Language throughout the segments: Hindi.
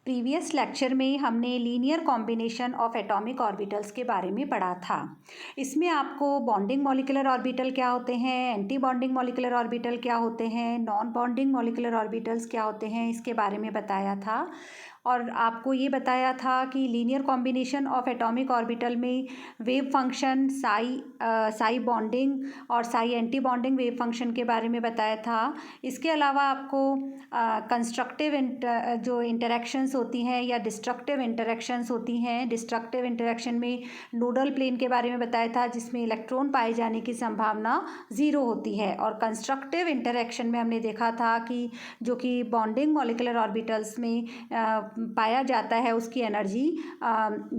प्रीवियस लेक्चर में हमने linear combination of atomic orbitals के बारे में पढ़ा था। इसमें आपको बॉन्डिंग मॉलिक्यूलर ऑर्बिटल क्या होते हैं, एंटी बॉन्डिंग मॉलिक्यूलर ऑर्बिटल क्या होते हैं, नॉन बॉन्डिंग मॉलिक्यूलर ऑर्बिटल्स क्या होते हैं, इसके बारे में बताया था। और आपको ये बताया था कि linear combination of atomic orbital में वेव फंक्शन साई बॉन्डिंग और Sai anti bonding wave function के बारे में बताया था। इसके अलावा आपको कंस्ट्रक्टिव जो इंटरेक्शंस होती हैं या डिस्ट्रक्टिव इंटरेक्शंस होती हैं, डिस्ट्रक्टिव इंटरेक्शन में नोडल प्लेन के बारे में बताया था जिसमें इलेक्ट्रॉन पाए जाने की संभावना ज़ीरो होती है। और कंस्ट्रक्टिव इंटरेक्शन में हमने देखा था कि जो कि बॉन्डिंग मॉलिक्यूलर ऑर्बिटल्स में पाया जाता है उसकी एनर्जी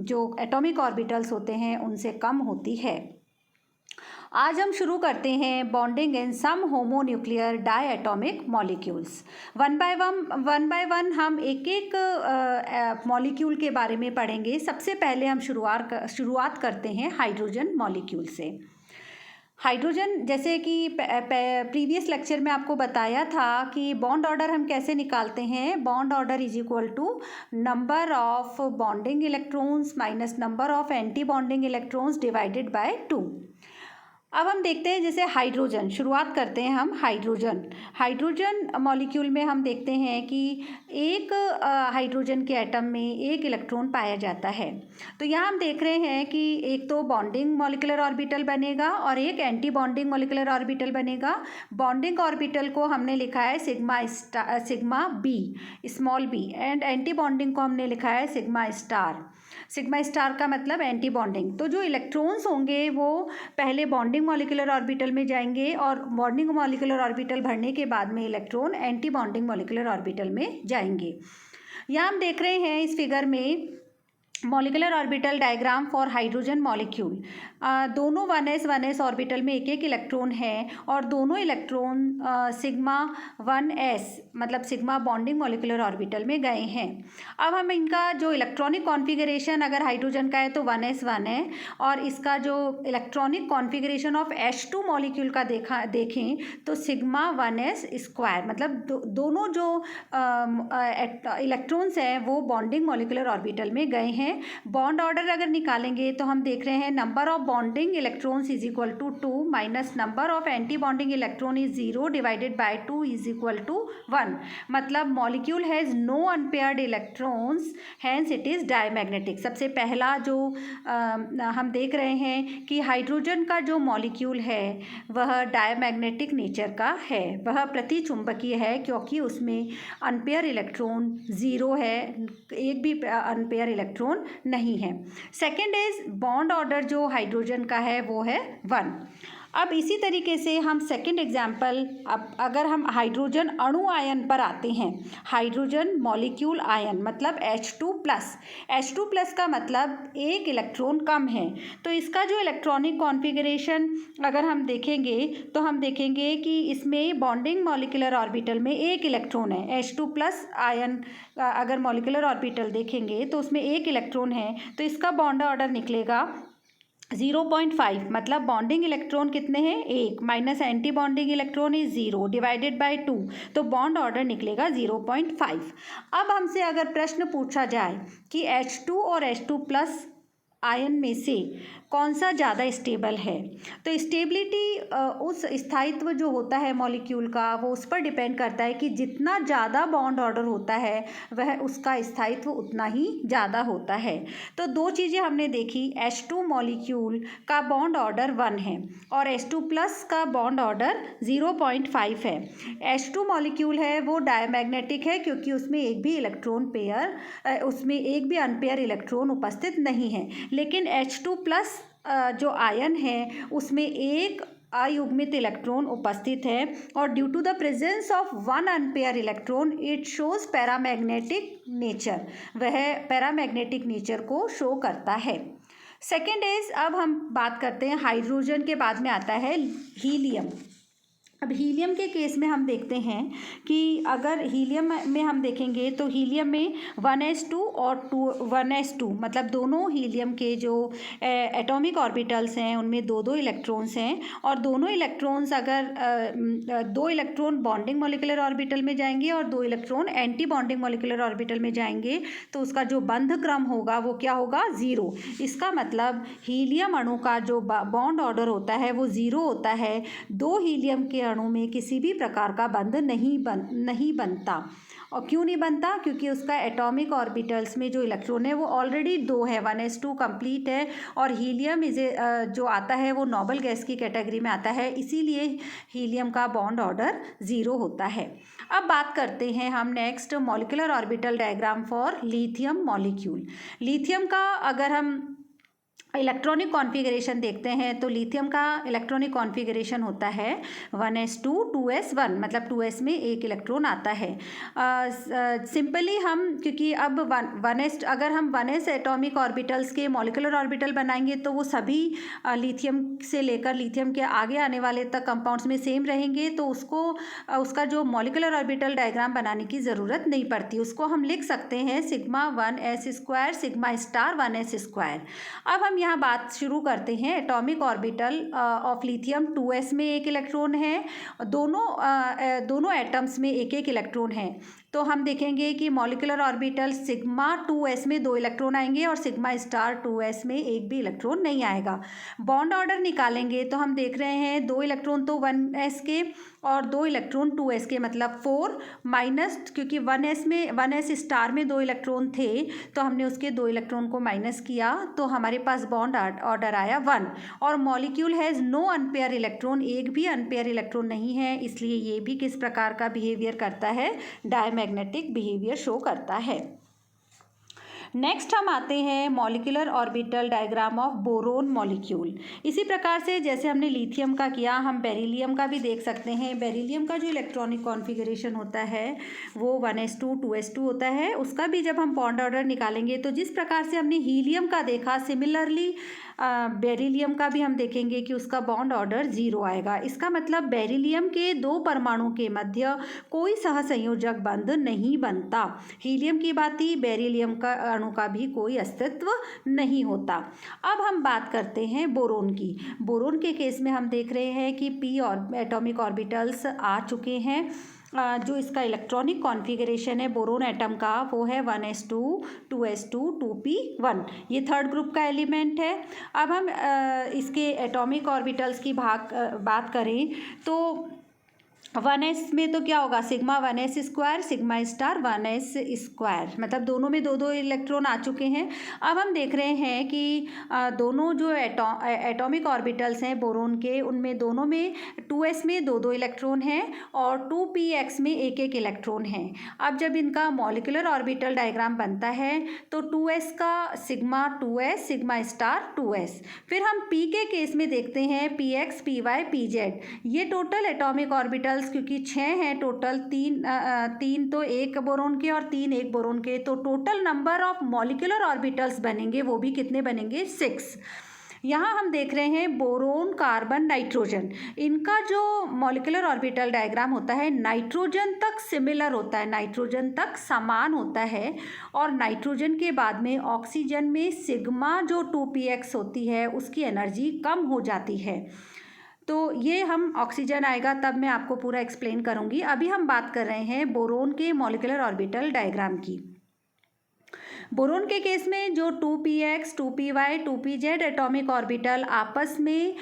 जो एटॉमिक ऑर्बिटल्स होते हैं उनसे कम होती है। आज हम शुरू करते हैं bonding in some homonuclear diatomic molecules. One by one हम एक एक मॉलिक्यूल के बारे में पढ़ेंगे। सबसे पहले हम शुरुआत करते हैं हाइड्रोजन मॉलिक्यूल से। हाइड्रोजन, जैसे कि प्रीवियस लेक्चर में आपको बताया था कि बॉन्ड ऑर्डर हम कैसे निकालते हैं। Bond order is equal to number of bonding electrons minus number of anti bonding electrons divided by 2। अब हम देखते हैं जैसे हाइड्रोजन, शुरुआत करते हैं हम हाइड्रोजन मॉलिक्यूल में हम देखते हैं कि एक हाइड्रोजन के एटम में एक इलेक्ट्रॉन पाया जाता है। तो यहाँ हम देख रहे हैं कि एक तो बॉन्डिंग मॉलिक्यूलर ऑर्बिटल बनेगा और एक एंटी बॉन्डिंग मॉलिक्यूलर ऑर्बिटल बनेगा। बॉन्डिंग ऑर्बिटल को हमने लिखा है sigma b, small b, and anti bonding को हमने लिखा है सिग्मा स्टार का मतलब एंटी बॉन्डिंग। तो जो इलेक्ट्रॉन्स होंगे वो पहले बॉन्डिंग मॉलिक्यूलर ऑर्बिटल में जाएंगे और बॉन्डिंग मॉलिक्यूलर ऑर्बिटल भरने के बाद में electron anti bonding molecular orbital में जाएंगे। यहाँ हम देख रहे हैं इस फिगर में molecular orbital diagram for hydrogen molecule. दोनों 1s ऑर्बिटल में एक एक इलेक्ट्रॉन है और दोनों इलेक्ट्रॉन सिग्मा 1s मतलब सिग्मा बॉन्डिंग मॉलिक्यूलर ऑर्बिटल में गए हैं। अब हम इनका जो इलेक्ट्रॉनिक कॉन्फ़िगरेशन अगर हाइड्रोजन का है तो 1s1 है, और इसका जो electronic configuration of H2 molecule का देखें तो सिग्मा 1s स्क्वायर, मतलब दोनों जो इलेक्ट्रॉन्स हैं वो बॉन्डिंग मॉलिक्यूलर ऑर्बिटल में गए हैं। बॉन्ड ऑर्डर अगर निकालेंगे तो हम देख रहे हैं number of bonding electrons is equal to 2 minus number of anti bonding electron is 0 divided by 2 is equal to 1। मतलब molecule has no unpaired electrons, hence it is diamagnetic. सबसे पहला जो हम देख रहे हैं कि हाइड्रोजन का जो मॉलिक्यूल है वह डायमैग्नेटिक नेचर का है, वह प्रतिचुंबकीय है क्योंकि उसमें अनपेयर इलेक्ट्रॉन 0 है, एक भी अनपेयर इलेक्ट्रॉन नहीं है। सेकेंड इज बॉन्ड ऑर्डर जो हाइड्रोजन का है वो है 1। अब इसी तरीके से हम सेकेंड एग्जाम्पल, अब अगर हम हाइड्रोजन अणु आयन पर आते हैं, हाइड्रोजन मॉलिक्यूल आयन मतलब H2+ का मतलब एक इलेक्ट्रॉन कम है। तो इसका जो इलेक्ट्रॉनिक कॉन्फ़िगरेशन अगर हम देखेंगे तो हम देखेंगे कि इसमें बॉन्डिंग मॉलिक्यूलर ऑर्बिटल में एक इलेक्ट्रॉन है। H2+ आयन अगर मॉलिक्यूलर ऑर्बिटल देखेंगे तो उसमें एक इलेक्ट्रॉन है, तो इसका बॉन्ड ऑर्डर निकलेगा 0.5, मतलब बॉन्डिंग इलेक्ट्रॉन कितने हैं, एक, minus anti bonding electron is 0 divided by 2, तो बॉन्ड ऑर्डर निकलेगा 0.5। अब हमसे अगर प्रश्न पूछा जाए कि H2 और H2+ आयन में से कौन सा ज़्यादा स्टेबल है, तो स्टेबिलिटी उस स्थायित्व जो होता है मॉलिक्यूल का वो उस पर डिपेंड करता है कि जितना ज़्यादा बॉन्ड ऑर्डर होता है वह उसका स्थायित्व उतना ही ज़्यादा होता है। तो दो चीज़ें हमने देखी, H2 मॉलिक्यूल का बॉन्ड ऑर्डर 1 है और H2+ का बॉन्ड ऑर्डर 0.5 है। H2 मॉलिक्यूल है वो डायमैग्नेटिक है क्योंकि उसमें एक भी अनपेयर इलेक्ट्रॉन उपस्थित नहीं है। लेकिन H2+ जो आयन है उसमें एक अयुग्मित इलेक्ट्रॉन उपस्थित है और due to the presence of 1 unpaired electron it shows paramagnetic nature, वह पैरामैग्नेटिक नेचर को शो करता है। सेकेंड इज, अब हम बात करते हैं हाइड्रोजन के बाद में आता है हीलियम। अब हीलियम के केस में हम देखते हैं कि अगर हीलियम में हम देखेंगे तो हीलियम में 1s2 और 1s2 मतलब दोनों हीलियम के जो एटॉमिक ऑर्बिटल्स हैं उनमें दो दो इलेक्ट्रॉन्स हैं, और दोनों इलेक्ट्रॉन्स अगर दो इलेक्ट्रॉन बॉन्डिंग मॉलिक्यूलर ऑर्बिटल में जाएंगे और दो electron anti bonding molecular orbital में जाएंगे तो उसका जो बंध क्रम होगा वो क्या होगा, 0। इसका मतलब हीलियम अणु का जो बॉन्ड ऑर्डर होता है वो 0 होता है। दो हीलियम के अणु में किसी भी प्रकार का बंध नहीं बनता। और क्यों नहीं बनता, क्योंकि उसका एटॉमिक ऑर्बिटल्स में जो इलेक्ट्रॉन है वो ऑलरेडी 2 है, 1s2 कंप्लीट है, और हीलियम जो आता है वो नोबल गैस की कैटेगरी में आता है, इसीलिए हीलियम का बॉन्ड ऑर्डर 0 होता है। अब बात करते हैं हम next molecular orbital diagram for lithium molecule. Lithium का अगर हम इलेक्ट्रॉनिक कॉन्फ़िगरेशन देखते हैं तो लिथियम का इलेक्ट्रॉनिक कॉन्फ़िगरेशन होता है 1s2 2s1, मतलब 2s में एक इलेक्ट्रॉन आता है। सिंपली हम क्योंकि अब 1s अगर हम 1s एटॉमिक ऑर्बिटल्स के मॉलिक्यूलर ऑर्बिटल बनाएंगे तो वो सभी लिथियम से लेकर लिथियम के आगे आने वाले तक कंपाउंड्स में सेम रहेंगे, तो उसका जो मॉलिक्यूलर ऑर्बिटल डायग्राम बनाने की ज़रूरत नहीं पड़ती। उसको हम लिख सकते हैं sigma 1s² sigma star 1s²। अब हम यहाँ बात शुरू करते हैं atomic orbital of lithium. 2s में एक इलेक्ट्रॉन है, दोनों एटम्स में एक एक इलेक्ट्रॉन है। तो हम देखेंगे कि मॉलिक्यूलर ऑर्बिटल सिग्मा 2s में 2 इलेक्ट्रॉन आएंगे और सिग्मा स्टार 2s में एक भी इलेक्ट्रॉन नहीं आएगा। बॉन्ड ऑर्डर निकालेंगे तो हम देख रहे हैं 2 इलेक्ट्रॉन तो 1s के और 2 इलेक्ट्रॉन 2s के, मतलब 4 माइनस, क्योंकि 1s स्टार में 2 इलेक्ट्रॉन थे तो हमने उसके 2 इलेक्ट्रॉन को माइनस किया तो हमारे पास बॉन्ड ऑर्डर आया 1। और molecule has no unpaired electron, एक भी अनपेयर इलेक्ट्रॉन नहीं है, इसलिए ये भी किस प्रकार का बिहेवियर करता है, डायमैग्नेटिक बिहेवियर शो करता है। नेक्स्ट हम आते हैं molecular orbital diagram of boron molecule. इसी प्रकार से जैसे हमने लिथियम का किया हम बेरिलियम का भी देख सकते हैं। बेरिलियम का जो इलेक्ट्रॉनिक कॉन्फ़िगरेशन होता है वो 1s2 2s2 होता है। उसका भी जब हम बॉन्ड ऑर्डर निकालेंगे तो जिस प्रकार से हमने हीलियम का देखा सिमिलरली बेरिलियम का भी हम देखेंगे कि उसका बॉन्ड ऑर्डर 0 आएगा। इसका मतलब बेरिलियम के 2 परमाणु के मध्य कोई सहसंयोजक बंध नहीं बनता। हीलियम की भांति बेरिलियम का अणु का भी कोई अस्तित्व नहीं होता। अब हम बात करते हैं बोरोन की। बोरोन के केस में हम देख रहे हैं कि p और एटॉमिक ऑर्बिटल्स आ चुके हैं। जो इसका इलेक्ट्रॉनिक कॉन्फ़िगरेशन है बोरोन एटम का वो है 1s2 2s2 2p1, ये थर्ड ग्रुप का एलिमेंट है। अब हम इसके एटॉमिक ऑर्बिटल्स की बात करें तो 1s में तो क्या होगा, sigma 1s² sigma star 1s², मतलब दोनों में 2 इलेक्ट्रॉन आ चुके हैं। अब हम देख रहे हैं कि दोनों जो एटॉमिक ऑर्बिटल्स हैं बोरोन के उनमें दोनों में 2s में 2 इलेक्ट्रॉन हैं और 2px में एक एक इलेक्ट्रॉन है। अब जब इनका मॉलिक्यूलर ऑर्बिटल डायग्राम बनता है तो 2s का sigma 2s sigma star 2s। फिर हम p के केस में देखते हैं px py pz, ये टोटल एटॉमिक ऑर्बिटल्स क्योंकि 6 हैं टोटल, 3 तो एक बोरोन के और 3 एक बोरोन के, तो total number of molecular orbitals बनेंगे वो भी कितने बनेंगे, 6। यहाँ हम देख रहे हैं बोरोन कार्बन नाइट्रोजन, इनका जो मॉलिक्यूलर ऑर्बिटल डायग्राम होता है नाइट्रोजन तक सिमिलर होता है, नाइट्रोजन तक समान होता है। और नाइट्रोजन के बाद में ऑक्सीजन में सिग्मा जो 2px होती है उसकी एनर्जी कम हो जाती है। तो ये हम ऑक्सीजन आएगा तब मैं आपको पूरा एक्सप्लेन करूँगी। अभी हम बात कर रहे हैं बोरोन के मॉलिक्यूलर ऑर्बिटल डायग्राम की। बोरोन के केस में जो 2px 2py 2pz atomic orbital आपस में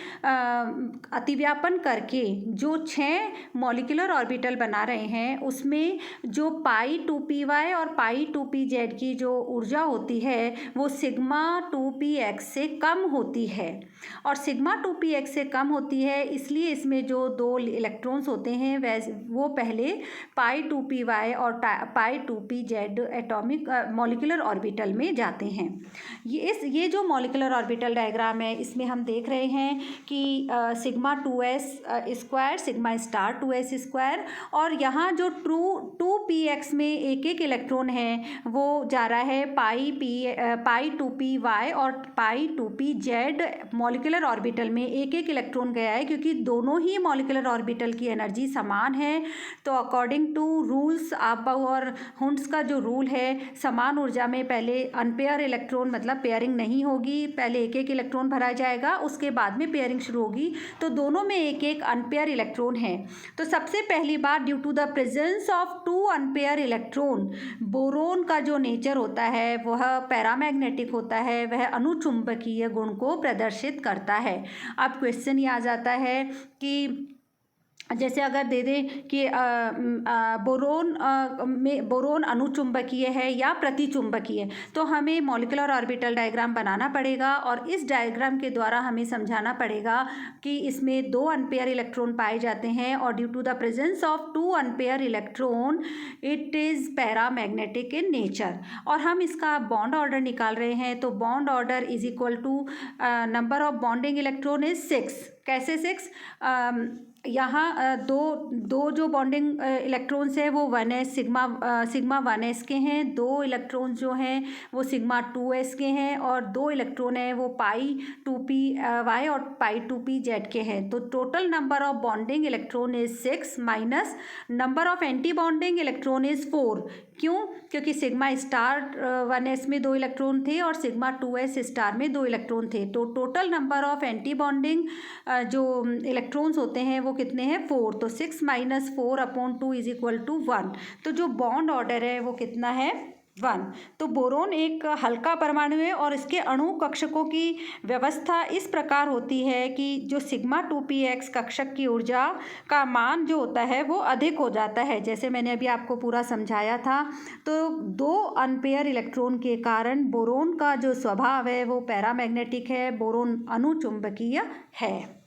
अतिव्यापन करके जो 6 मॉलिक्यूलर ऑर्बिटल बना रहे हैं उसमें जो पाई 2py और पाई 2pz की जो ऊर्जा होती है वो सिग्मा 2px से कम होती है। और सिग्मा 2px से कम होती है इसलिए इसमें जो 2 इलेक्ट्रॉन्स होते हैं वो पहले पाई 2py और पाई 2pz एटॉमिक मॉलिक्यूलर ऑर्बिटल में जाते हैं। ये जो मॉलिक्यूलर ऑर्बिटल डायग्राम है, इसमें हम देख रहे हैं कि sigma 2s square, sigma star 2s square, और यहाँ जो 2px में एक एक इलेक्ट्रॉन है वो जा रहा है पाई 2py और पाई 2pz मॉलिक्यूलर ऑर्बिटल में एक एक इलेक्ट्रॉन गया है, क्योंकि दोनों ही मॉलिक्यूलर ऑर्बिटल की एनर्जी समान है। तो अकॉर्डिंग टू रूल्स आबाउ और हुंड्स का जो रूल है, समान ऊर्जा में पहले अनपेयर इलेक्ट्रॉन मतलब पेयरिंग नहीं होगी, पहले एक एक इलेक्ट्रॉन भरा जाएगा, उसके बाद में पेयरिंग शुरू होगी। तो दोनों में एक एक अनपेयर इलेक्ट्रॉन है। तो सबसे पहली बार due to the presence of 2 unpaired electron, boron का जो नेचर होता है वह पैरामैग्नेटिक होता है, वह अनुचुंबकीय गुण को प्रदर्शित करता है। अब क्वेश्चन ये आ जाता है कि जैसे अगर दे दें कि बोरोन अनुचुंबकीय है या प्रतिचुंबकीय, तो हमें मॉलिक्यूलर ऑर्बिटल डायग्राम बनाना पड़ेगा, और इस डायग्राम के द्वारा हमें समझाना पड़ेगा कि इसमें 2 अनपेयर इलेक्ट्रॉन पाए जाते हैं, और due to the presence of 2 unpaired electron it is paramagnetic in nature. और हम इसका बॉन्ड ऑर्डर निकाल रहे हैं, तो bond order is equal to number of bonding electron is 6। कैसे 6? यहाँ दो जो बॉन्डिंग इलेक्ट्रॉन्स हैं वो 1s सिग्मा 1s के हैं, 2 इलेक्ट्रॉन्स जो हैं वो सिग्मा 2s के हैं, और 2 इलेक्ट्रॉन हैं वो पाई 2py और पाई 2pz के हैं। तो total number of bonding electron is 6 minus number of anti bonding electron is 4। क्यों? क्योंकि सिग्मा स्टार 1s में 2 इलेक्ट्रॉन थे और सिग्मा 2s स्टार में 2 इलेक्ट्रॉन थे। तो total number of anti bonding जो इलेक्ट्रॉन्स होते हैं वो कितने हैं? 4। तो 6 माइनस 4/2 इज इक्वल टू 1। तो जो बॉन्ड ऑर्डर है वो कितना है? 1। तो बोरोन एक हल्का परमाणु है, और इसके अणु कक्षकों की व्यवस्था इस प्रकार होती है कि जो सिग्मा 2px कक्षक की ऊर्जा का मान जो होता है वो अधिक हो जाता है, जैसे मैंने अभी आपको पूरा समझाया था। तो 2 अनपेयर इलेक्ट्रॉन के कारण बोरोन का जो स्वभाव है वो पैरामैग्नेटिक है, बोरोन अनुचुंबकीय है।